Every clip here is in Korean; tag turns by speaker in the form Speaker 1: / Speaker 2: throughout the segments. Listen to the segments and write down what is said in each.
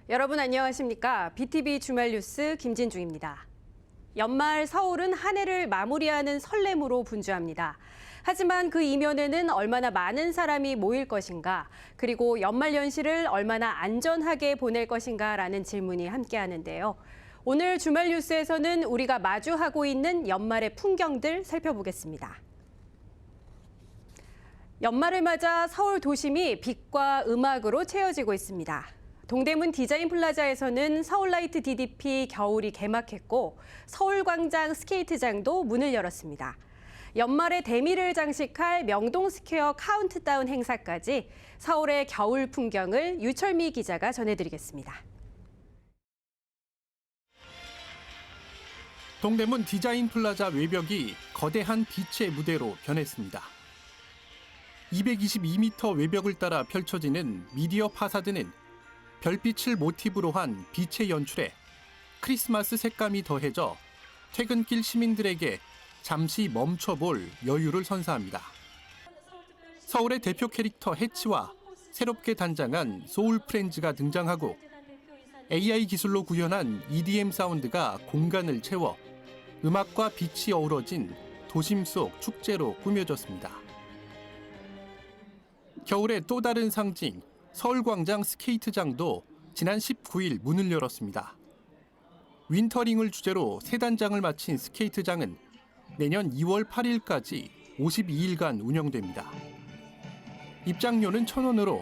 Speaker 1: 여러분 안녕하십니까? BTV 주말 뉴스 김진중입니다. 연말 서울은 한 해를 마무리하는 설렘으로 분주합니다. 하지만 그 이면에는 얼마나 많은 사람이 모일 것인가, 그리고 연말 연시를 얼마나 안전하게 보낼 것인가라는 질문이 함께하는데요. 오늘 주말 뉴스에서는 우리가 마주하고 있는 연말의 풍경들 살펴보겠습니다. 연말을 맞아 서울 도심이 빛과 음악으로 채워지고 있습니다. 동대문 디자인 플라자에서는 서울라이트 DDP 겨울이 개막했고 서울광장 스케이트장도 문을 열었습니다. 연말의 대미를 장식할 명동 스퀘어 카운트다운 행사까지 서울의 겨울 풍경을 유철미 기자가 전해드리겠습니다.
Speaker 2: 동대문 디자인 플라자 외벽이 거대한 빛의 무대로 변했습니다. 222m 외벽을 따라 펼쳐지는 미디어 파사드는 별빛을 모티브로 한 빛의 연출에 크리스마스 색감이 더해져 퇴근길 시민들에게 잠시 멈춰볼 여유를 선사합니다. 서울의 대표 캐릭터 해치와 새롭게 단장한 소울 프렌즈가 등장하고 AI 기술로 구현한 EDM 사운드가 공간을 채워 음악과 빛이 어우러진 도심 속 축제로 꾸며졌습니다. 겨울의 또 다른 상징, 서울광장 스케이트장도 지난 19일 문을 열었습니다. 윈터링을 주제로 세 단장을 마친 스케이트장은 내년 2월 8일까지 52일간 운영됩니다. 입장료는 1,000원으로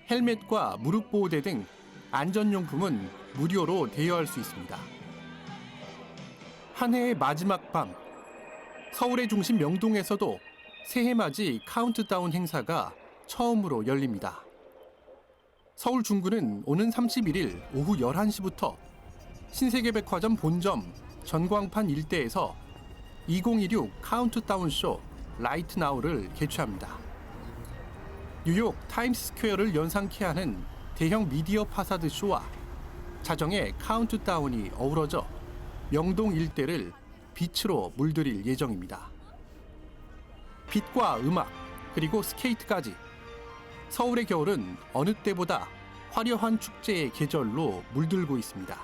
Speaker 2: 헬멧과 무릎 보호대 등 안전용품은 무료로 대여할 수 있습니다. 한 해의 마지막 밤, 서울의 중심 명동에서도 새해 맞이 카운트다운 행사가 처음으로 열립니다. 서울 중구는 오는 31일 오후 11시부터 신세계백화점 본점 전광판 일대에서 2016 카운트다운 쇼 라이트 나우를 개최합니다. 뉴욕 타임스스퀘어를 연상케 하는 대형 미디어 파사드 쇼와 자정의 카운트다운이 어우러져 명동 일대를 빛으로 물들일 예정입니다. 빛과 음악, 그리고 스케이트까지 서울의 겨울은 어느 때보다 화려한 축제의 계절로 물들고 있습니다.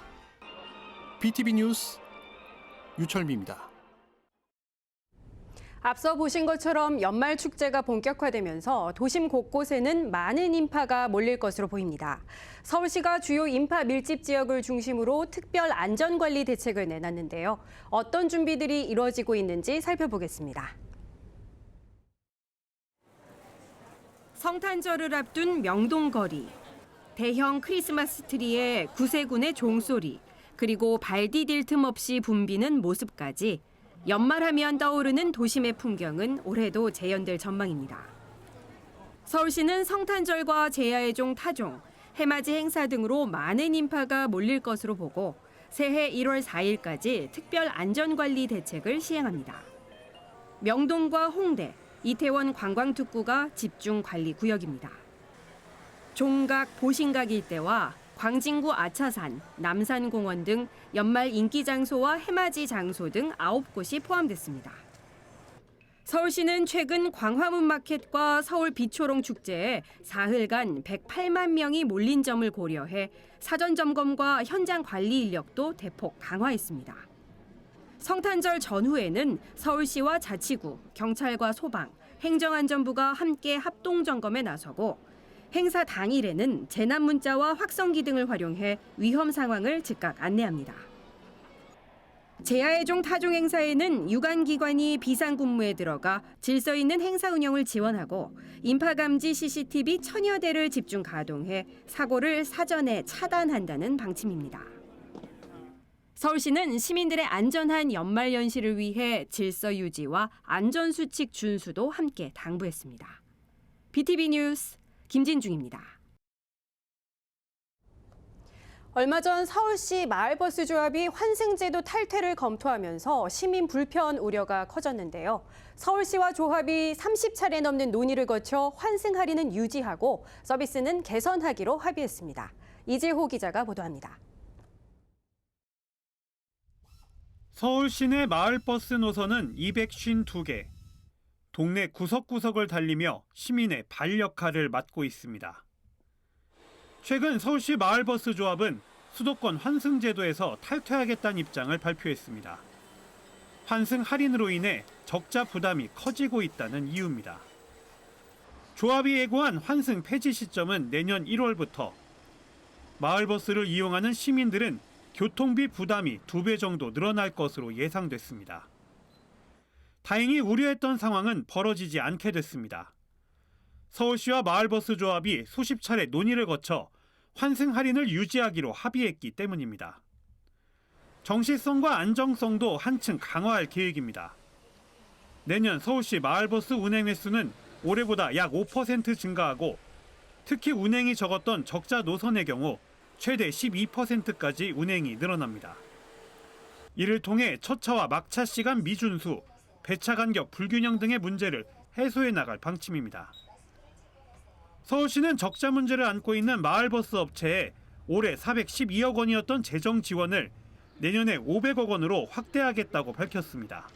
Speaker 2: BTV 뉴스 유철미입니다.
Speaker 1: 앞서 보신 것처럼 연말 축제가 본격화되면서 도심 곳곳에는 많은 인파가 몰릴 것으로 보입니다. 서울시가 주요 인파 밀집 지역을 중심으로 특별 안전관리 대책을 내놨는데요. 어떤 준비들이 이루어지고 있는지 살펴보겠습니다. 성탄절을 앞둔 명동거리. 대형 크리스마스 트리에 구세군의 종소리, 그리고 발 디딜 틈 없이 붐비는 모습까지 연말하면 떠오르는 도심의 풍경은 올해도 재현될 전망입니다. 서울시는 성탄절과 제야의 종 타종, 해맞이 행사 등으로 많은 인파가 몰릴 것으로 보고 새해 1월 4일까지 특별 안전관리 대책을 시행합니다. 명동과 홍대, 이태원 관광특구가 집중관리 구역입니다. 종각, 보신각 일대와 광진구 아차산, 남산공원 등 연말 인기 장소와 해맞이 장소 등 9곳이 포함됐습니다. 서울시는 최근 광화문 마켓과 서울 비초롱 축제에 사흘간 108만 명이 몰린 점을 고려해 사전 점검과 현장 관리 인력도 대폭 강화했습니다. 성탄절 전후에는 서울시와 자치구, 경찰과 소방, 행정안전부가 함께 합동 점검에 나서고 행사 당일에는 재난 문자와 확성기 등을 활용해 위험 상황을 즉각 안내합니다. 제야의 종 타종 행사에는 유관기관이 비상근무에 들어가 질서 있는 행사 운영을 지원하고 인파 감지 CCTV 1000여 대를 집중 가동해 사고를 사전에 차단한다는 방침입니다. 서울시는 시민들의 안전한 연말 연시를 위해 질서 유지와 안전수칙 준수도 함께 당부했습니다. BTV 뉴스 김진중입니다. 얼마 전 서울시 마을버스 조합이 환승제도 탈퇴를 검토하면서 시민 불편 우려가 커졌는데요. 서울시와 조합이 30차례 넘는 논의를 거쳐 환승 할인은 유지하고 서비스는 개선하기로 합의했습니다. 이재호 기자가 보도합니다.
Speaker 3: 서울 시내 마을버스 노선은 252개. 동네 구석구석을 달리며 시민의 발 역할을 맡고 있습니다. 최근 서울시 마을버스 조합은 수도권 환승 제도에서 탈퇴하겠다는 입장을 발표했습니다. 환승 할인으로 인해 적자 부담이 커지고 있다는 이유입니다. 조합이 예고한 환승 폐지 시점은 내년 1월부터. 마을버스를 이용하는 시민들은 교통비 부담이 2배 정도 늘어날 것으로 예상됐습니다. 다행히 우려했던 상황은 벌어지지 않게 됐습니다. 서울시와 마을버스 조합이 수십 차례 논의를 거쳐 환승 할인을 유지하기로 합의했기 때문입니다. 정시성과 안정성도 한층 강화할 계획입니다. 내년 서울시 마을버스 운행 횟수는 올해보다 약 5% 증가하고 특히 운행이 적었던 적자 노선의 경우 최대 12%까지 운행이 늘어납니다. 이를 통해 첫차와 막차 시간 미준수, 배차 간격 불균형 등의 문제를 해소해 나갈 방침입니다. 서울시는 적자 문제를 안고 있는 마을버스 업체에 올해 412억 원이었던 재정 지원을 내년에 500억 원으로 확대하겠다고 밝혔습니다.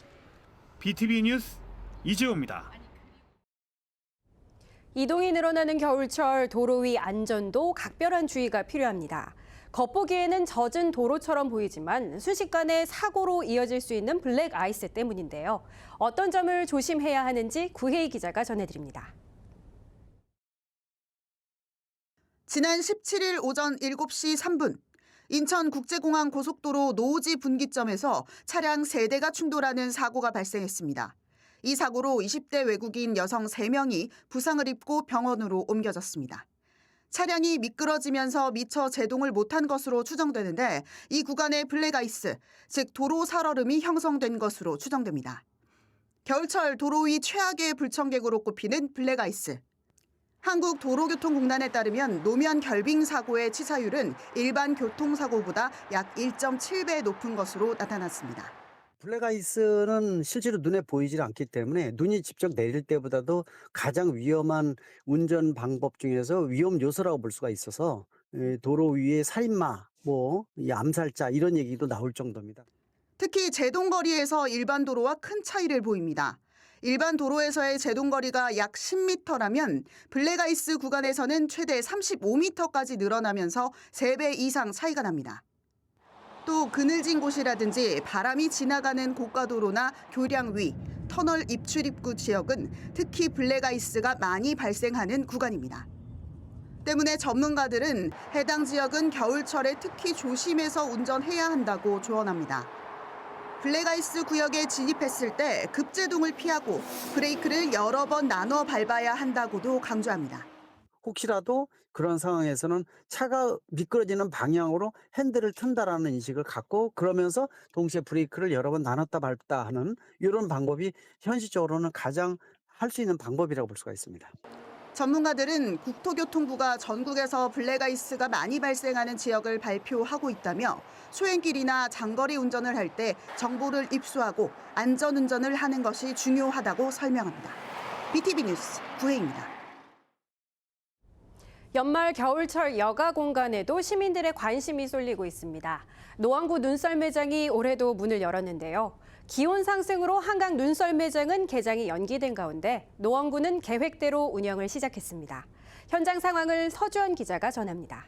Speaker 3: BTV 뉴스 이재호입니다.
Speaker 1: 이동이 늘어나는 겨울철 도로 위 안전도 각별한 주의가 필요합니다. 겉보기에는 젖은 도로처럼 보이지만 순식간에 사고로 이어질 수 있는 블랙 아이스 때문인데요. 어떤 점을 조심해야 하는지 구혜희 기자가 전해드립니다.
Speaker 4: 지난 17일 오전 7시 3분 인천국제공항 고속도로 노오지 분기점에서 차량 3대가 충돌하는 사고가 발생했습니다. 이 사고로 20대 외국인 여성 3명이 부상을 입고 병원으로 옮겨졌습니다. 차량이 미끄러지면서 미처 제동을 못한 것으로 추정되는데 이 구간에 블랙아이스, 즉 도로 살얼음이 형성된 것으로 추정됩니다. 겨울철 도로 위 최악의 불청객으로 꼽히는 블랙아이스. 한국도로교통공단에 따르면 노면 결빙 사고의 치사율은 일반 교통사고보다 약 1.7배 높은 것으로 나타났습니다.
Speaker 5: 블랙아이스는 실제로 눈에 보이질 않기 때문에 눈이 직접 내릴 때보다도 가장 위험한 운전 방법 중에서 위험 요소라고 볼 수가 있어서 도로 위에 살인마, 이 암살자 이런 얘기도 나올 정도입니다.
Speaker 4: 특히 제동거리에서 일반 도로와 큰 차이를 보입니다. 일반 도로에서의 제동거리가 약 10m라면 블랙아이스 구간에서는 최대 35m까지 늘어나면서 3배 이상 차이가 납니다. 또 그늘진 곳이라든지 바람이 지나가는 고가도로나 교량 위, 터널 입출입구 지역은 특히 블랙아이스가 많이 발생하는 구간입니다. 때문에 전문가들은 해당 지역은 겨울철에 특히 조심해서 운전해야 한다고 조언합니다. 블랙아이스 구역에 진입했을 때 급제동을 피하고 브레이크를 여러 번 나눠 밟아야 한다고도 강조합니다.
Speaker 5: 혹시라도 그런 상황에서는 차가 미끄러지는 방향으로 핸들을 튼다라는 인식을 갖고 그러면서 동시에 브레이크를 여러 번 나눴다 밟다 하는 이런 방법이 현실적으로는 가장 할 수 있는 방법이라고 볼 수가 있습니다.
Speaker 4: 전문가들은 국토교통부가 전국에서 블랙아이스가 많이 발생하는 지역을 발표하고 있다며 소행길이나 장거리 운전을 할 때 정보를 입수하고 안전운전을 하는 것이 중요하다고 설명합니다. BTV 뉴스 구혜입니다.
Speaker 1: 연말 겨울철 여가 공간에도 시민들의 관심이 쏠리고 있습니다. 노원구 눈썰 매장이 올해도 문을 열었는데요. 기온 상승으로 한강 눈썰 매장은 개장이 연기된 가운데 노원구는 계획대로 운영을 시작했습니다. 현장 상황을 서주원 기자가 전합니다.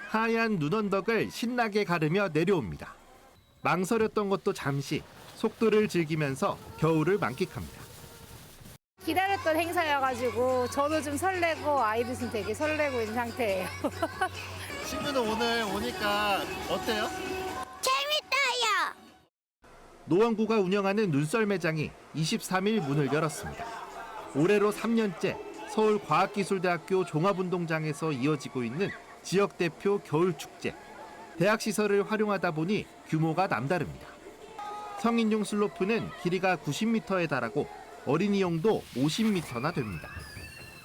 Speaker 6: 하얀 눈언덕을 신나게 가르며 내려옵니다. 망설였던 것도 잠시 속도를 즐기면서 겨울을 만끽합니다.
Speaker 7: 기다렸던 행사여가지고 저도 좀 설레고 아이도 지금 되게 설레고 있는 상태예요.
Speaker 8: 친구는 오늘 오니까 어때요?
Speaker 7: 재밌어요.
Speaker 6: 노원구가 운영하는 눈썰 매장이 23일 문을 열었습니다. 올해로 3년째 서울과학기술대학교 종합운동장에서 이어지고 있는 지역 대표 겨울축제. 대학 시설을 활용하다 보니 규모가 남다릅니다. 성인용 슬로프는 길이가 90m에 달하고 어린이용도 50m나 됩니다.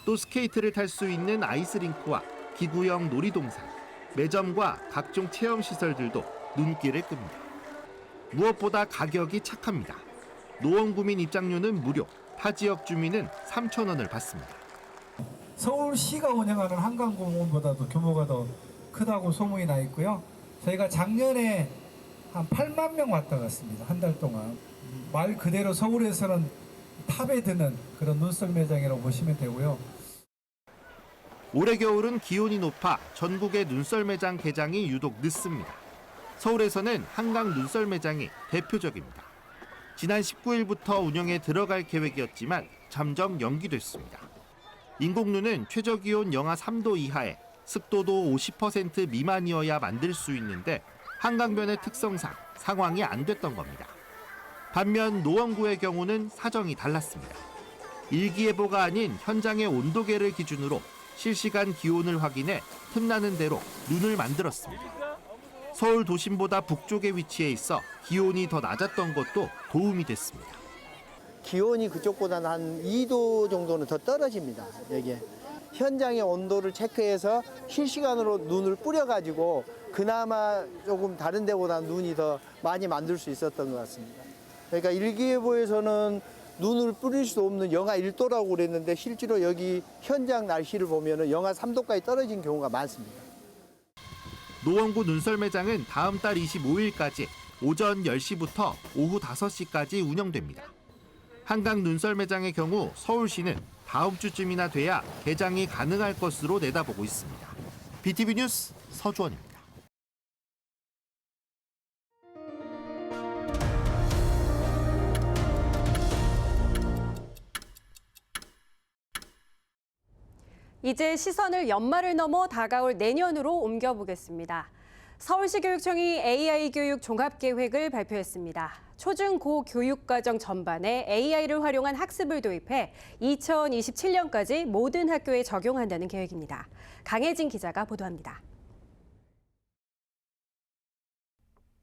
Speaker 6: 또 스케이트를 탈 수 있는 아이스링크와 기구형 놀이동산, 매점과 각종 체험시설들도 눈길을 끕니다. 무엇보다 가격이 착합니다. 노원구민 입장료는 무료, 타 지역 주민은 3,000원을 받습니다.
Speaker 9: 서울시가 운영하는 한강공원보다도 규모가 더 크다고 소문이 나 있고요. 저희가 작년에 한 8만 명 왔다 갔습니다. 한 달 동안. 말 그대로 서울에서는 탑에 드는 그런 눈썰 매장이라고 보시면 되고요.
Speaker 6: 올해 겨울은 기온이 높아 전국의 눈썰 매장 개장이 유독 늦습니다. 서울에서는 한강 눈썰 매장이 대표적입니다. 지난 19일부터 운영에 들어갈 계획이었지만 잠정 연기됐습니다. 인공눈은 최저기온 영하 3도 이하에 습도도 50% 미만이어야 만들 수 있는데 한강변의 특성상 상황이 안 됐던 겁니다. 반면 노원구의 경우는 사정이 달랐습니다. 일기예보가 아닌 현장의 온도계를 기준으로 실시간 기온을 확인해 틈나는 대로 눈을 만들었습니다. 서울 도심보다 북쪽에 위치해 있어 기온이 더 낮았던 것도 도움이 됐습니다.
Speaker 10: 기온이 그쪽보다는 한 2도 정도는 더 떨어집니다. 여기에 현장의 온도를 체크해서 실시간으로 눈을 뿌려가지고 그나마 조금 다른 데보다 눈이 더 많이 만들 수 있었던 것 같습니다. 그러니까 일기예보에서는 눈을 뿌릴 수 없는 영하 1도라고 그랬는데 실제로 여기 현장 날씨를 보면 영하 3도까지 떨어진 경우가 많습니다.
Speaker 6: 노원구 눈썰 매장은 다음 달 25일까지 오전 10시부터 오후 5시까지 운영됩니다. 한강 눈썰 매장의 경우 서울시는 다음 주쯤이나 돼야 개장이 가능할 것으로 내다보고 있습니다. BTV 뉴스 서주원입니다.
Speaker 11: 이제 시선을 연말을 넘어 다가올 내년으로 옮겨보겠습니다. 서울시 교육청이 AI 교육 종합계획을 발표했습니다. 초중고 교육과정 전반에 AI를 활용한 학습을 도입해 2027년까지 모든 학교에 적용한다는 계획입니다. 강혜진 기자가 보도합니다.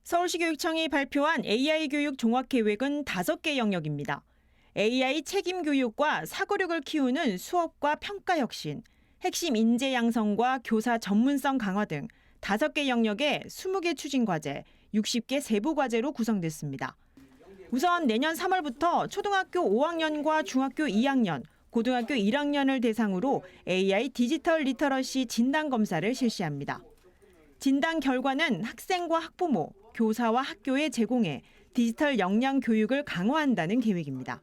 Speaker 12: 서울시 교육청이 발표한 AI 교육 종합계획은 5개 영역입니다. AI 책임 교육과 사고력을 키우는 수업과 평가 혁신, 핵심 인재 양성과 교사 전문성 강화 등 5개 영역의 20개 추진 과제, 60개 세부 과제로 구성됐습니다. 우선 내년 3월부터 초등학교 5학년과 중학교 2학년, 고등학교 1학년을 대상으로 AI 디지털 리터러시 진단 검사를 실시합니다. 진단 결과는 학생과 학부모, 교사와 학교에 제공해 디지털 역량 교육을 강화한다는 계획입니다.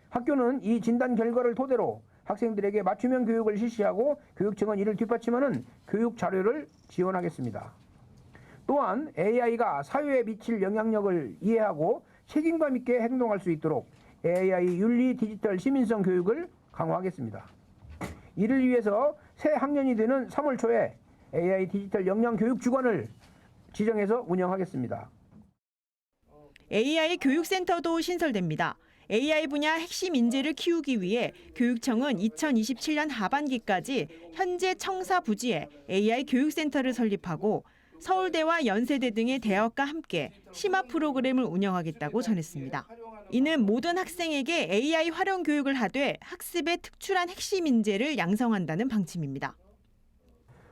Speaker 13: 학교는 이 진단 결과를 토대로 학생들에게 맞춤형 교육을 실시하고 교육청은 이를 뒷받침하는 교육 자료를 지원하겠습니다. 또한 AI가 사회에 미칠 영향력을 이해하고 책임감 있게 행동할 수 있도록 AI 윤리 디지털 시민성 교육을 강화하겠습니다. 이를 위해서 새 학년이 되는 3월 초에 AI 디지털 역량 교육 주관을 지정해서 운영하겠습니다.
Speaker 12: AI 교육센터도 신설됩니다. AI 분야 핵심 인재를 키우기 위해 교육청은 2027년 하반기까지 현재 청사 부지에 AI 교육센터를 설립하고 서울대와 연세대 등의 대학과 함께 심화 프로그램을 운영하겠다고 전했습니다. 이는 모든 학생에게 AI 활용 교육을 하되 학습에 특출한 핵심 인재를 양성한다는 방침입니다.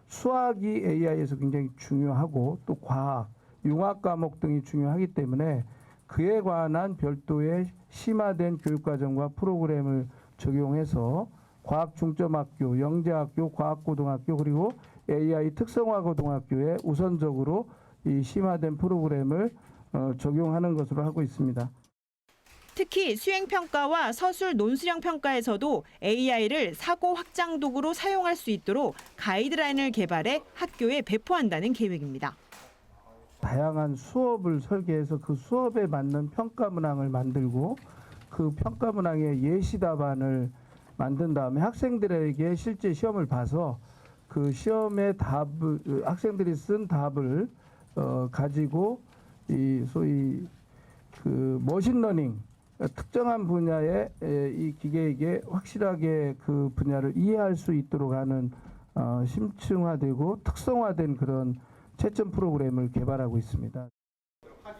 Speaker 9: 수학이 AI에서 굉장히 중요하고 또 과학, 융합 과목 등이 중요하기 때문에 그에 관한 별도의 심화된 교육과정과 프로그램을 적용해서 과학 중점학교, 영재학교, 과학고등학교 그리고 AI 특성화 고등학교에 우선적으로 이 심화된 프로그램을 적용하는 것으로 하고 있습니다.
Speaker 12: 특히 수행평가와 서술 논술형 평가에서도 AI를 사고 확장 도구로 사용할 수 있도록 가이드라인을 개발해 학교에 배포한다는 계획입니다.
Speaker 9: 다양한 수업을 설계해서 그 수업에 맞는 평가 문항을 만들고 그 평가 문항의 예시 답안을 만든 다음에 학생들에게 실제 시험을 봐서 그 시험의 답을 학생들이 쓴 답을 가지고 이 소위 그 머신러닝 특정한 분야의 이 기계에게 확실하게 그 분야를 이해할 수 있도록 하는 심층화되고 특성화된 그런 채점 프로그램을 개발하고 있습니다.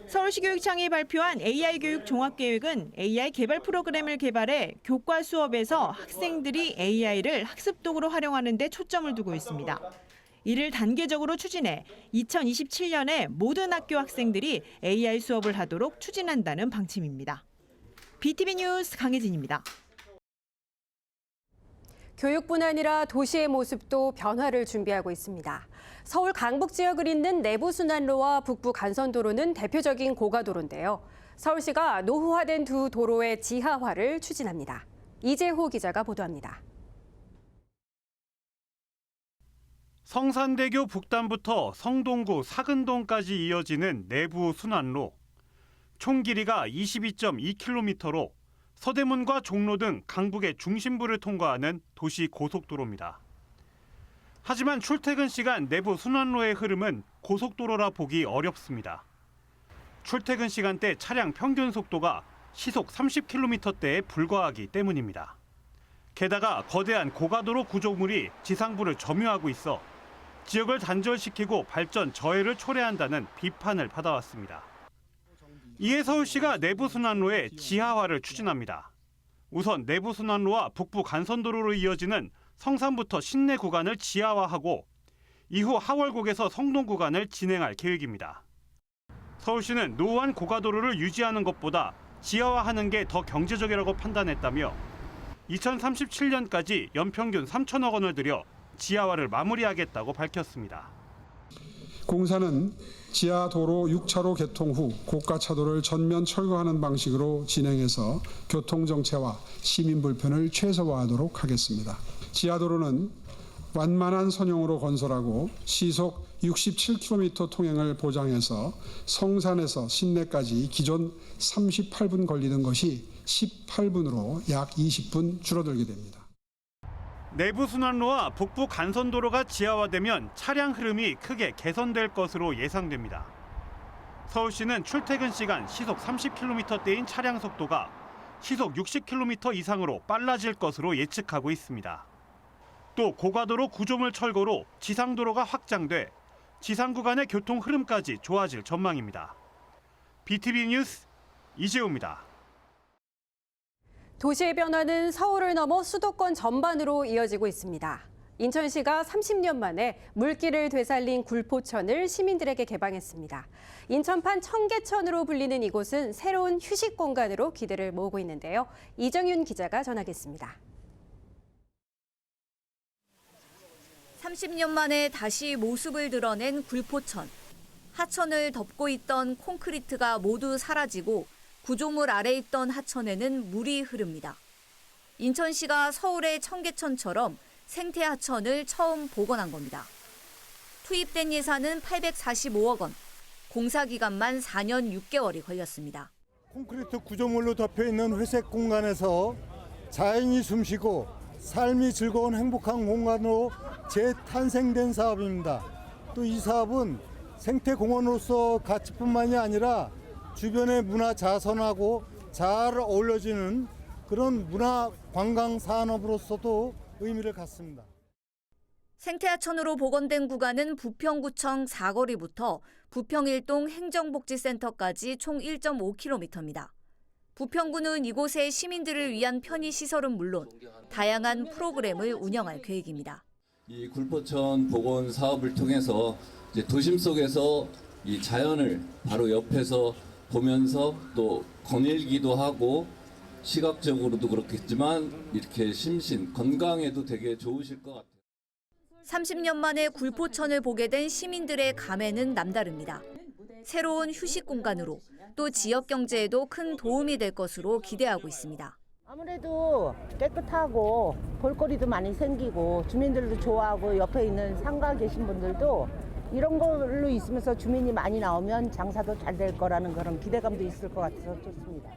Speaker 12: 서울시 교육청이 발표한 AI 교육 종합계획은 AI 개발 프로그램을 개발해 교과 수업에서 학생들이 AI를 학습 도구로 활용하는 데 초점을 두고 있습니다. 이를 단계적으로 추진해 2027년에 모든 학교 학생들이 AI 수업을 하도록 추진한다는 방침입니다. BTV 뉴스 강혜진입니다.
Speaker 11: 교육뿐 아니라 도시의 모습도 변화를 준비하고 있습니다. 서울 강북 지역을 잇는 내부순환로와 북부 간선도로는 대표적인 고가도로인데요. 서울시가 노후화된 두 도로의 지하화를 추진합니다. 이재호 기자가 보도합니다.
Speaker 3: 성산대교 북단부터 성동구 사근동까지 이어지는 내부 순환로. 총 길이가 22.2km로 서대문과 종로 등 강북의 중심부를 통과하는 도시 고속도로입니다. 하지만 출퇴근 시간 내부 순환로의 흐름은 고속도로라 보기 어렵습니다. 출퇴근 시간대 차량 평균 속도가 시속 30km대에 불과하기 때문입니다. 게다가 거대한 고가도로 구조물이 지상부를 점유하고 있어 지역을 단절시키고 발전 저해를 초래한다는 비판을 받아왔습니다. 이에 서울시가 내부순환로의 지하화를 추진합니다. 우선 내부순환로와 북부 간선도로로 이어지는 성산부터 신내 구간을 지하화하고 이후 하월곡에서 성동 구간을 진행할 계획입니다. 서울시는 노후한 고가도로를 유지하는 것보다 지하화하는 게 더 경제적이라고 판단했다며 2037년까지 연평균 3천억 원을 들여 지하화를 마무리하겠다고 밝혔습니다.
Speaker 14: 공사는 지하도로 6차로 개통 후 고가차도를 전면 철거하는 방식으로 진행해서 교통정체와 시민 불편을 최소화하도록 하겠습니다. 지하도로는 완만한 선형으로 건설하고 시속 67km 통행을 보장해서 성산에서 신내까지 기존 38분 걸리던 것이 18분으로 약 20분 줄어들게 됩니다.
Speaker 3: 내부순환로와 북부 간선도로가 지하화되면 차량 흐름이 크게 개선될 것으로 예상됩니다. 서울시는 출퇴근 시간 시속 30km대인 차량 속도가 시속 60km 이상으로 빨라질 것으로 예측하고 있습니다. 또 고가도로 구조물 철거로 지상도로가 확장돼 지상 구간의 교통 흐름까지 좋아질 전망입니다. BTV 뉴스 이재우입니다.
Speaker 11: 도시의 변화는 서울을 넘어 수도권 전반으로 이어지고 있습니다. 인천시가 30년 만에 물길을 되살린 굴포천을 시민들에게 개방했습니다. 인천판 청계천으로 불리는 이곳은 새로운 휴식 공간으로 기대를 모으고 있는데요. 이정윤 기자가 전하겠습니다.
Speaker 15: 30년 만에 다시 모습을 드러낸 굴포천. 하천을 덮고 있던 콘크리트가 모두 사라지고 구조물 아래 있던 하천에는 물이 흐릅니다. 인천시가 서울의 청계천처럼 생태 하천을 처음 복원한 겁니다. 투입된 예산은 845억 원, 공사 기간만 4년 6개월이 걸렸습니다.
Speaker 16: 콘크리트 구조물로 덮여 있는 회색 공간에서 자연이 숨쉬고 삶이 즐거운 행복한 공간으로 재탄생된 사업입니다. 또 이 사업은 생태공원으로서 가치뿐만이 아니라 주변의 문화 자선하고 잘 어울려지는 그런 문화 관광 산업으로서도 의미를 갖습니다.
Speaker 15: 생태하천으로 복원된 구간은 부평구청 사거리부터 부평일동 행정복지센터까지 총 1.5km입니다. 부평구는 이곳에 시민들을 위한 편의시설은 물론 다양한 프로그램을 운영할 계획입니다.
Speaker 17: 이 굴포천 복원 사업을 통해서 이제 도심 속에서 이 자연을 바로 옆에서 보면서 또 거닐기도 하고 시각적으로도 그렇겠지만 이렇게 심신, 건강에도 되게 좋으실 것 같아요.
Speaker 15: 30년 만에 굴포천을 보게 된 시민들의 감회는 남다릅니다. 새로운 휴식 공간으로 또 지역 경제에도 큰 도움이 될 것으로 기대하고 있습니다.
Speaker 18: 아무래도 깨끗하고 볼거리도 많이 생기고 주민들도 좋아하고 옆에 있는 상가 계신 분들도 이런 걸로 있으면서 주민이 많이 나오면 장사도 잘 될 거라는 그런 기대감도 있을 것 같아서 좋습니다.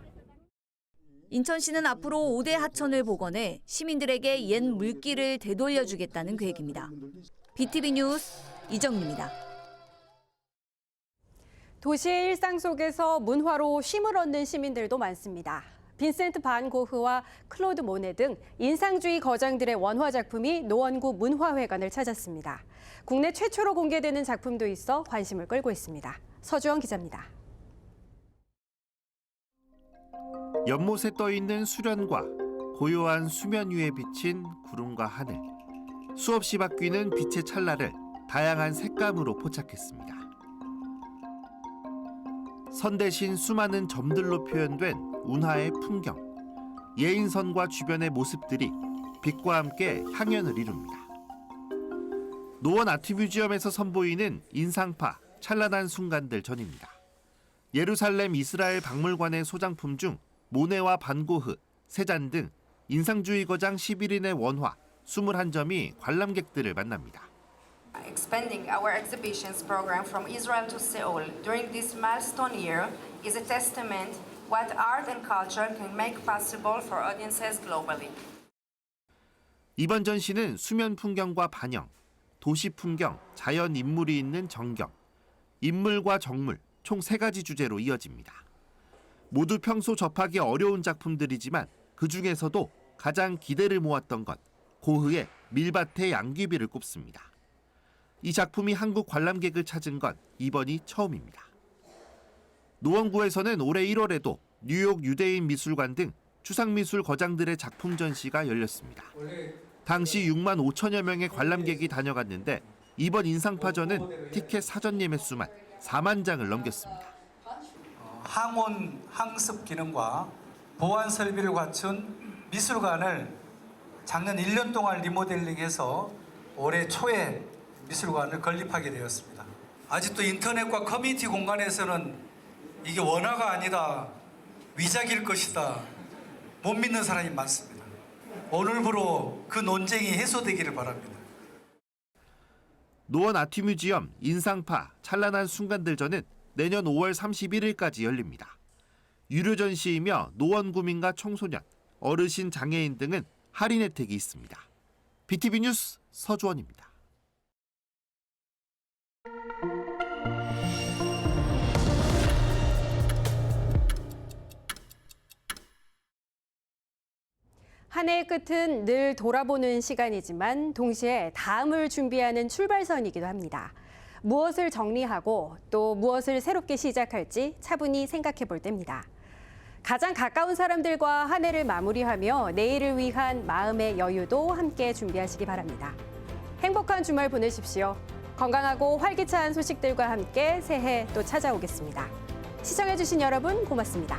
Speaker 15: 인천시는 앞으로 5대 하천을 복원해 시민들에게 옛 물길을 되돌려주겠다는 계획입니다. BTV 뉴스 이정입니다.
Speaker 11: 도시의 일상 속에서 문화로 쉼을 얻는 시민들도 많습니다. 빈센트 반 고흐와 클로드 모네 등 인상주의 거장들의 원화 작품이 노원구 문화회관을 찾았습니다. 국내 최초로 공개되는 작품도 있어 관심을 끌고 있습니다. 서주영 기자입니다.
Speaker 6: 연못에 떠있는 수련과 고요한 수면 위에 비친 구름과 하늘. 수없이 바뀌는 빛의 찰나를 다양한 색감으로 포착했습니다. 선 대신 수많은 점들로 표현된 운하의 풍경. 예인선과 주변의 모습들이 빛과 함께 향연을 이룹니다. 노원 아트뮤지엄에서 선보이는 인상파 찬란한 순간들 전입니다. 예루살렘 이스라엘 박물관의 소장품 중 모네와 반 고흐, 세잔 등 인상주의 거장 11인의 원화 21점이 관람객들을 만납니다.
Speaker 19: expanding our exhibitions program from Israel to Seoul during this milestone year is a testament what art and culture can make possible for audiences globally.
Speaker 6: 이번 전시는 수면 풍경과 반영, 도시 풍경, 자연 인물이 있는 전경, 인물과 정물 총 3가지 주제로 이어집니다. 모두 평소 접하기 어려운 작품들이지만 그중에서도 가장 기대를 모았던 건 고흐의 밀밭의 양귀비를 꼽습니다. 이 작품이 한국 관람객을 찾은 건 이번이 처음입니다. 노원구에서는 올해 1월에도 뉴욕 유대인 미술관 등 추상미술 거장들의 작품 전시가 열렸습니다. 당시 6만 5천여 명의 관람객이 다녀갔는데 이번 인상파전은 티켓 사전 예매 수만 4만 장을 넘겼습니다.
Speaker 20: 항온 항습 기능과 보안 설비를 갖춘 미술관을 작년 1년 동안 리모델링해서 올해 초에 미술관을 건립하게 되었습니다. 아직도 인터넷과 커뮤니티 공간에서는 이게 원화가 아니다, 위작일 것이다, 못 믿는 사람이 많습니다. 오늘부로 그 논쟁이 해소되기를 바랍니다.
Speaker 6: 노원 아트뮤지엄 인상파 찬란한 순간들전은 내년 5월 31일까지 열립니다. 유료 전시이며 노원 구민과 청소년, 어르신, 장애인 등은 할인 혜택이 있습니다. BTV 뉴스 서주원입니다.
Speaker 11: 한 해의 끝은 늘 돌아보는 시간이지만 동시에 다음을 준비하는 출발선이기도 합니다. 무엇을 정리하고 또 무엇을 새롭게 시작할지 차분히 생각해 볼 때입니다. 가장 가까운 사람들과 한 해를 마무리하며 내일을 위한 마음의 여유도 함께 준비하시기 바랍니다. 행복한 주말 보내십시오. 건강하고 활기찬 소식들과 함께 새해 또 찾아오겠습니다. 시청해주신 여러분 고맙습니다.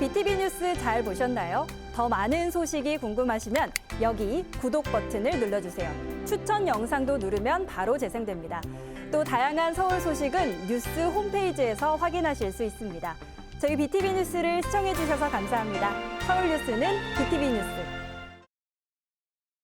Speaker 21: BTV 뉴스 잘 보셨나요? 더 많은 소식이 궁금하시면 여기 구독 버튼을 눌러주세요. 추천 영상도 누르면 바로 재생됩니다. 또 다양한 서울 소식은 뉴스 홈페이지에서 확인하실 수 있습니다. 저희 BTV 뉴스를 시청해주셔서 감사합니다. 서울 뉴스는 BTV 뉴스.